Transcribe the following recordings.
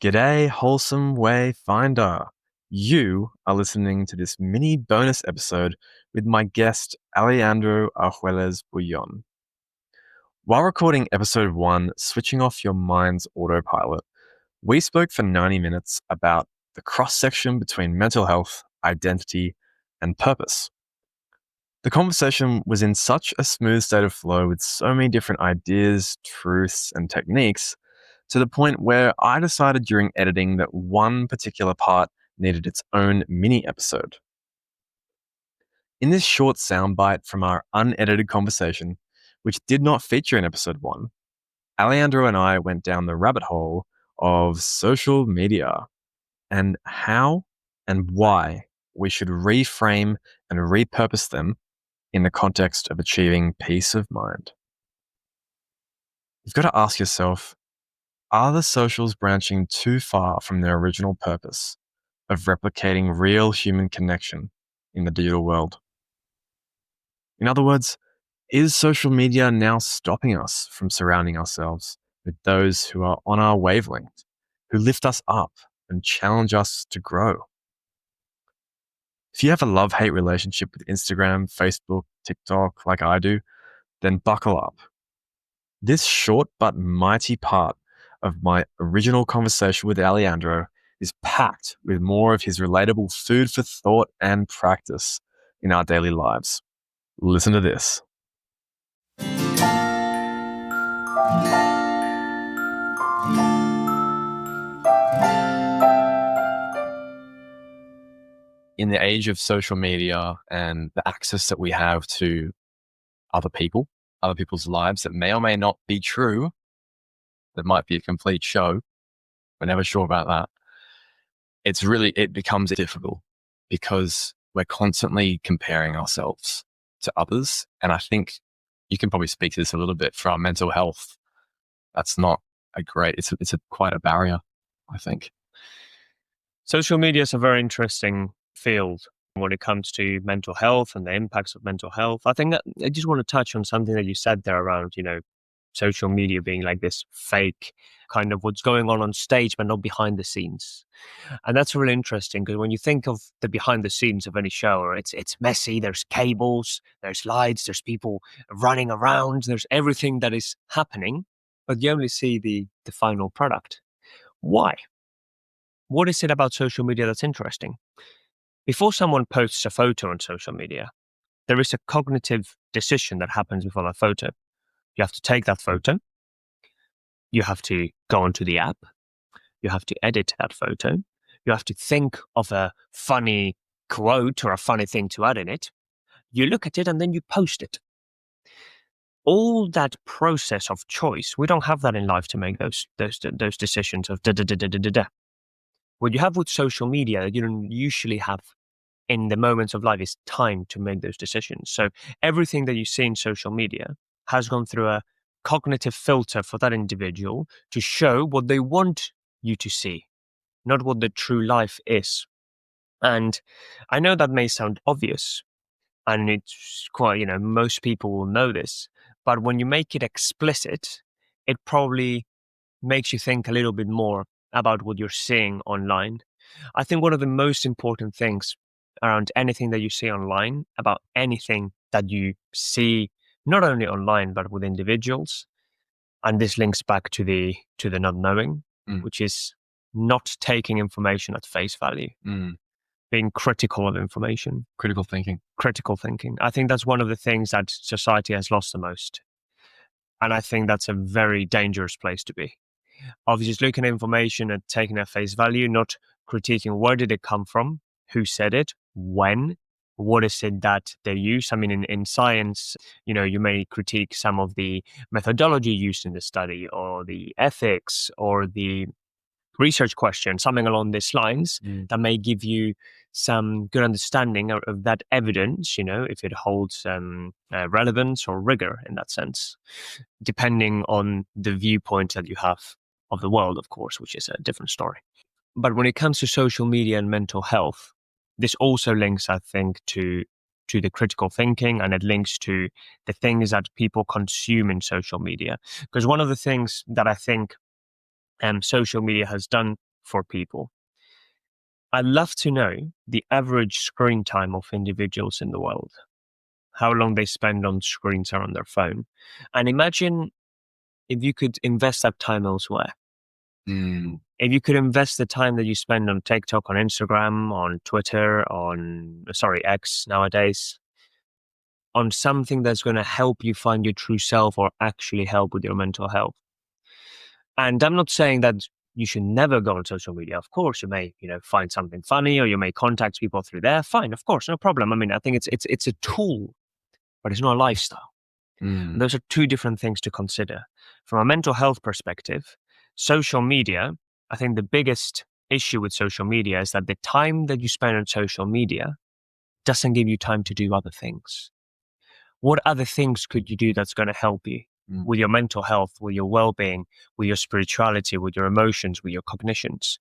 G'day, Wholesome Way Finder. You are listening to this mini bonus episode with my guest, Alejandro Argüelles Bullón. While recording episode 1, Switching Off Your Mind's Autopilot, we spoke for 90 minutes about the cross-section between mental health, identity, and purpose. The conversation was in such a smooth state of flow with so many different ideas, truths, and techniques to the point where I decided during editing that one particular part needed its own mini episode. In this short soundbite from our unedited conversation, which did not feature in episode 1, Alejandro and I went down the rabbit hole of social media and how and why we should reframe and repurpose them in the context of achieving peace of mind. You've got to ask yourself, are the socials branching too far from their original purpose of replicating real human connection in the digital world? In other words, is social media now stopping us from surrounding ourselves with those who are on our wavelength, who lift us up and challenge us to grow? If you have a love-hate relationship with Instagram, Facebook, TikTok, like I do, then buckle up. This short but mighty part of my original conversation with Alejandro is packed with more of his relatable food for thought and practice in our daily lives. Listen to this. In the age of social media and the access that we have to other people, other people's lives that may or may not be true, that might be a complete show, we're never sure about that. It becomes difficult because we're constantly comparing ourselves to others. And I think you can probably speak to this a little bit for our mental health. That's not it's quite a barrier, I think. Social media is a very interesting field when it comes to mental health and the impacts of mental health. I think that I just want to touch on something that you said there around, social media being like this fake kind of what's going on stage, but not behind the scenes. And that's really interesting because when you think of the behind the scenes of any show, it's messy, there's cables, there's lights, there's people running around, there's everything that is happening, but you only see the final product. Why? What is it about social media that's interesting? Before someone posts a photo on social media, there is a cognitive decision that happens before that photo. You have to take that photo. You have to go onto the app. You have to edit that photo. You have to think of a funny quote or a funny thing to add in it. You look at it and then you post it. All that process of choice, we don't have that in life to make those decisions of da-da-da-da-da-da. What you have with social media that you don't usually have in the moments of life is time to make those decisions. So everything that you see in social media has gone through a cognitive filter for that individual to show what they want you to see, not what the true life is. And I know that may sound obvious, and it's quite, most people will know this, but when you make it explicit, it probably makes you think a little bit more about what you're seeing online. I think one of the most important things around anything that you see online, about anything that you see, not only online, but with individuals, and this links back to the not knowing, which is not taking information at face value, being critical of information. Critical thinking. I think that's one of the things that society has lost the most. And I think that's a very dangerous place to be. Of just looking at information and taking at face value, not critiquing where did it come from, who said it, when, what is it that they use. I mean, in science, you may critique some of the methodology used in the study or the ethics or the research question, something along these lines that may give you some good understanding of that evidence, if it holds relevance or rigor in that sense, depending on the viewpoint that you have of the world, of course, which is a different story. But when it comes to social media and mental health, this also links, I think, to the critical thinking, and it links to the things that people consume in social media. Because one of the things that I think social media has done for people. I'd love to know the average screen time of individuals in the world, how long they spend on screens or on their phone. And imagine if you could invest that time elsewhere. If you could invest the time that you spend on TikTok, on Instagram, on Twitter, X nowadays, on something that's going to help you find your true self or actually help with your mental health. And I'm not saying that you should never go on social media. Of course, you may, find something funny, or you may contact people through there. Fine, of course, no problem. I mean, I think it's a tool, but it's not a lifestyle. And those are two different things to consider. From a mental health perspective, social media, I think the biggest issue with social media is that the time that you spend on social media doesn't give you time to do other things. What other things could you do that's going to help you with your mental health, with your well-being, with your spirituality, with your emotions, with your cognitions?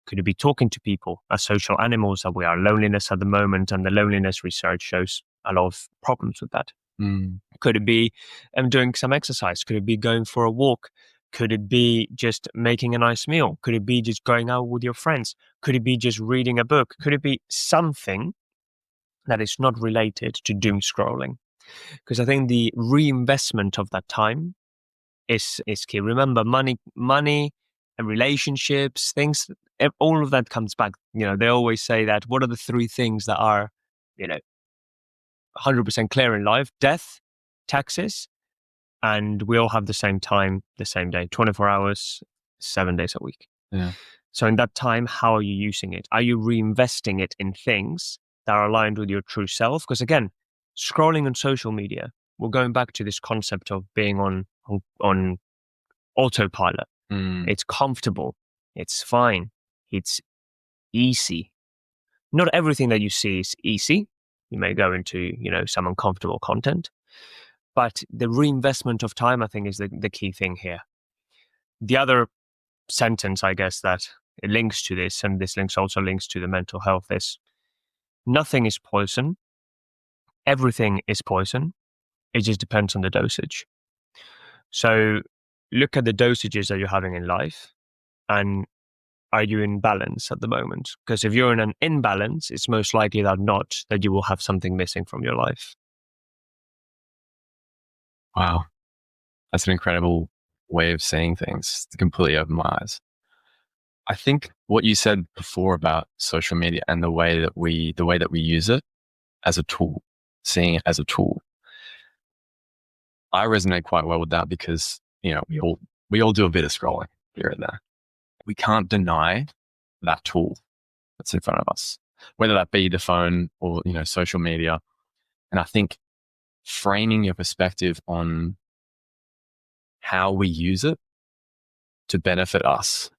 Could it be talking to people as social animals that we are? Loneliness at the moment, and the loneliness research shows a lot of problems with that. Could it be doing some exercise? Could it be going for a walk? Could it be just making a nice meal? Could it be just going out with your friends? Could it be just reading a book? Could it be something that is not related to doom scrolling? Because I think the reinvestment of that time is key. Remember, money and relationships, things, all of that comes back. They always say that, what are the three things that are, 100% clear in life? Death, taxes, and we all have the same time, the same day, 24 hours, 7 days a week. Yeah. So in that time, how are you using it? Are you reinvesting it in things that are aligned with your true self? Because again, scrolling on social media, we're going back to this concept of being on autopilot. It's comfortable. It's fine. It's easy. Not everything that you see is easy. You may go into, some uncomfortable content, but the reinvestment of time, I think, is the key thing here. The other sentence, I guess, that it links to this, and this also links to the mental health, is nothing is poison. Everything is poison. It just depends on the dosage. So look at the dosages that you're having in life, and are you in balance at the moment? Because if you're in an imbalance, it's most likely that you will have something missing from your life. Wow. That's an incredible way of seeing things. It completely opened my eyes. I think what you said before about social media and the way that we use it as a tool, seeing it as a tool, I resonate quite well with that because, we all do a bit of scrolling here and there. We can't deny that tool that's in front of us, whether that be the phone or, social media. And I think framing your perspective on how we use it to benefit us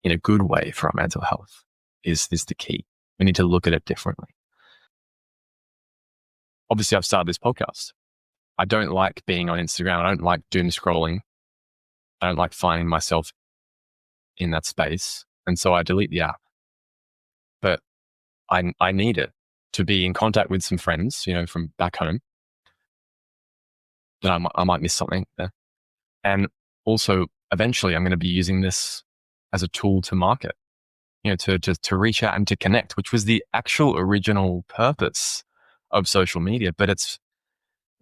in a good way for our mental health is the key. We need to look at it differently. Obviously, I've started this podcast. I don't like being on Instagram. I don't like doom scrolling. I don't like finding myself in that space. And so I delete the app. But I need it to be in contact with some friends, from back home. That I might miss something there. And also, eventually, I'm going to be using this as a tool to market, to reach out and to connect, which was the actual original purpose of social media. But it's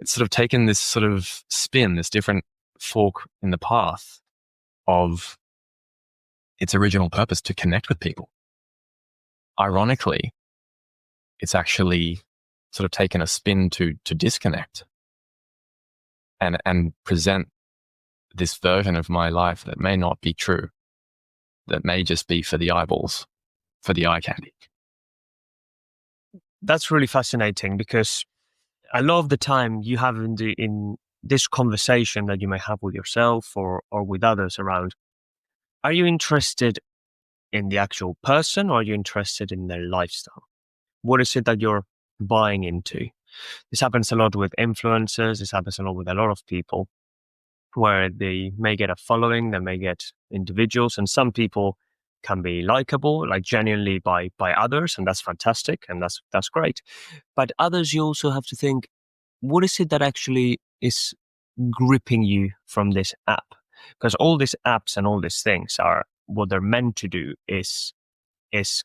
sort of taken this sort of spin, this different fork in the path of its original purpose to connect with people. Ironically, it's actually sort of taken a spin to disconnect and present this version of my life that may not be true, that may just be for the eyeballs, for the eye candy. That's really fascinating, because a lot of the time you have in this conversation that you may have with yourself or with others around, are you interested in the actual person, or are you interested in their lifestyle? What is it that you're buying into? This happens a lot with influencers. This happens a lot with a lot of people, where they may get a following, they may get individuals, and some people can be likable, like genuinely by others, and that's fantastic, and that's great. But others, you also have to think, what is it that actually is gripping you from this app? Because all these apps and all these things are what they're meant to do is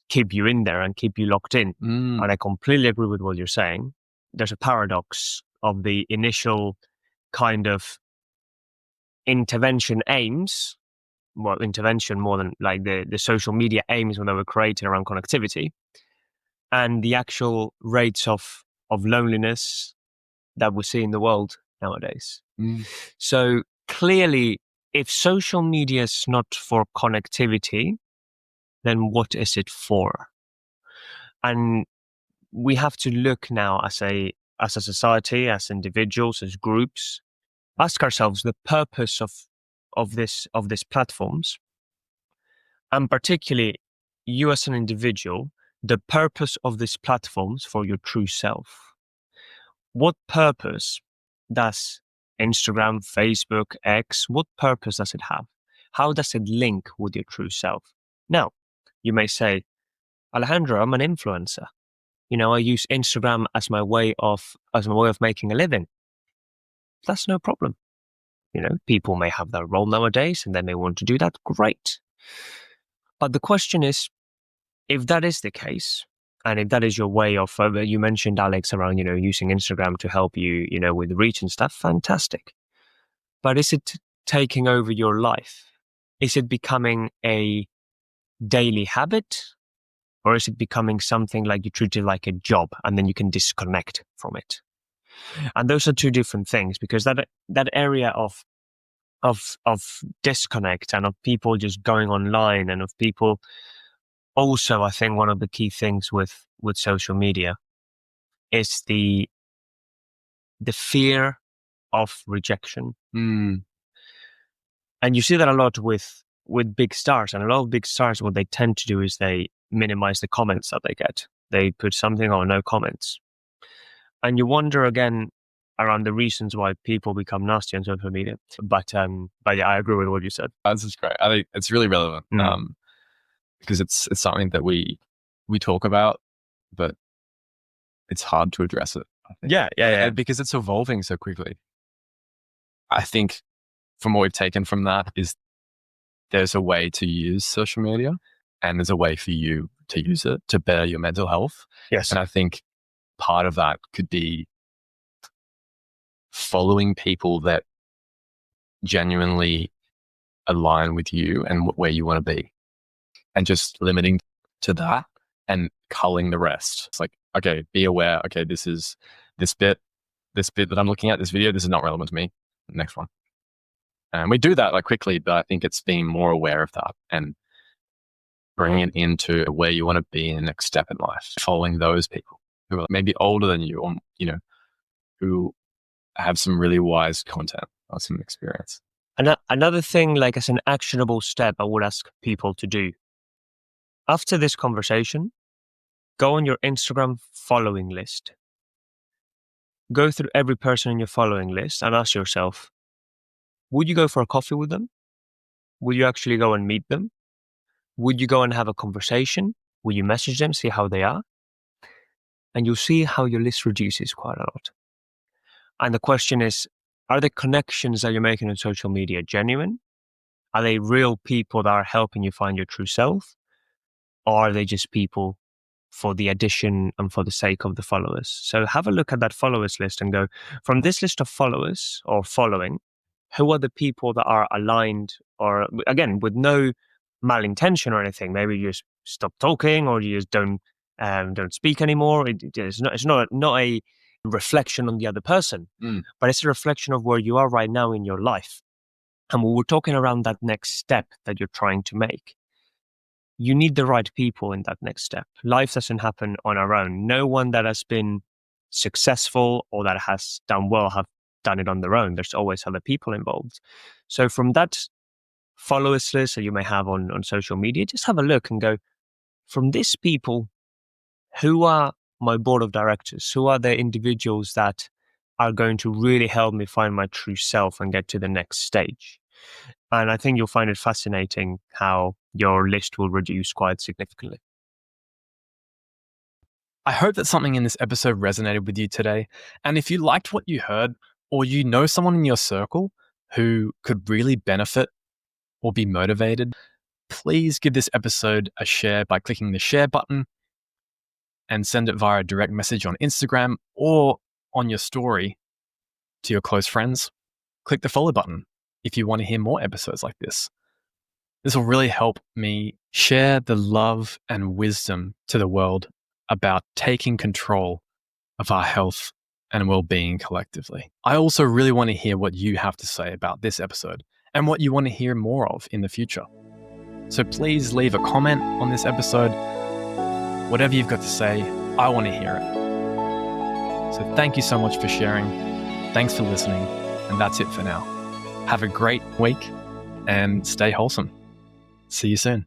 keep you in there and keep you locked in. And I completely agree with what you're saying. There's a paradox of the initial kind of intervention aims. Well, intervention more than like the social media aims when they were created around connectivity, and the actual rates of loneliness that we see in the world nowadays. So clearly, if social media is not for connectivity, then what is it for? And we have to look now as a society, as individuals, as groups, ask ourselves the purpose of these platforms, and particularly you as an individual, the purpose of these platforms for your true self. What purpose does Instagram, Facebook, X, what purpose does it have? How does it link with your true self? Now, you may say, Alejandro, I'm an influencer. I use Instagram as my way of making a living. That's no problem. People may have their role nowadays and they may want to do that. Great. But the question is, if that is the case, and if that is your way of, you mentioned, Alex, around, using Instagram to help you, with reach and stuff, fantastic. But is it taking over your life? Is it becoming a daily habit? Or is it becoming something like you treat it like a job and then you can disconnect from it? And those are two different things, because that area of disconnect and of people just going online, and of people also, I think one of the key things with social media is the fear of rejection. And you see that a lot with big stars, and a lot of big stars, what they tend to do is they minimize the comments that they get. They put something or no comments. And you wonder again around the reasons why people become nasty on social media. But yeah, I agree with what you said. This is great. I think it's really relevant because it's something that we talk about, but it's hard to address it, I think. Yeah. Because it's evolving so quickly. I think from what we've taken from that is there's a way to use social media, and there's a way for you to use it to better your mental health. Yes. And I think part of that could be following people that genuinely align with you and where you want to be, and just limiting to that and culling the rest. It's like, okay, be aware. Okay, this bit that I'm looking at, this video, this is not relevant to me. Next one. And we do that like quickly, but I think it's being more aware of that and bringing it into where you want to be in the next step in life. Following those people who are maybe older than you, or, who have some really wise content or some experience. Another thing, like as an actionable step, I would ask people to do. After this conversation, go on your Instagram following list. Go through every person in your following list and ask yourself, would you go for a coffee with them? Would you actually go and meet them? Would you go and have a conversation? Will you message them, see how they are? And you'll see how your list reduces quite a lot. And the question is, are the connections that you're making on social media genuine? Are they real people that are helping you find your true self? Or are they just people for the addition and for the sake of the followers? So have a look at that followers list and go, from this list of followers or following, who are the people that are aligned, or again, with no malintention or anything? Maybe you just stop talking, or you just don't speak anymore. It's not a reflection on the other person, but it's a reflection of where you are right now in your life. And when we're talking around that next step that you're trying to make, you need the right people in that next step. Life doesn't happen on our own. No one that has been successful or that has done well have done it on their own. There's always other people involved. So from that followers list that you may have on social media, just have a look and go, from these people, who are my board of directors? Who are the individuals that are going to really help me find my true self and get to the next stage? And I think you'll find it fascinating how your list will reduce quite significantly. I hope that something in this episode resonated with you today. And if you liked what you heard, or you know someone in your circle who could really benefit or be motivated please give this episode a share by clicking the share button and send it via a direct message on Instagram or on your story to your close friends. Click the follow button if you want to hear more episodes like this. This will really help me share the love and wisdom to the world about taking control of our health and well-being collectively. I also really want to hear what you have to say about this episode and what you want to hear more of in the future. So please leave a comment on this episode. Whatever you've got to say, I want to hear it. So thank you so much for sharing. Thanks for listening. And that's it for now. Have a great week and stay wholesome. See you soon.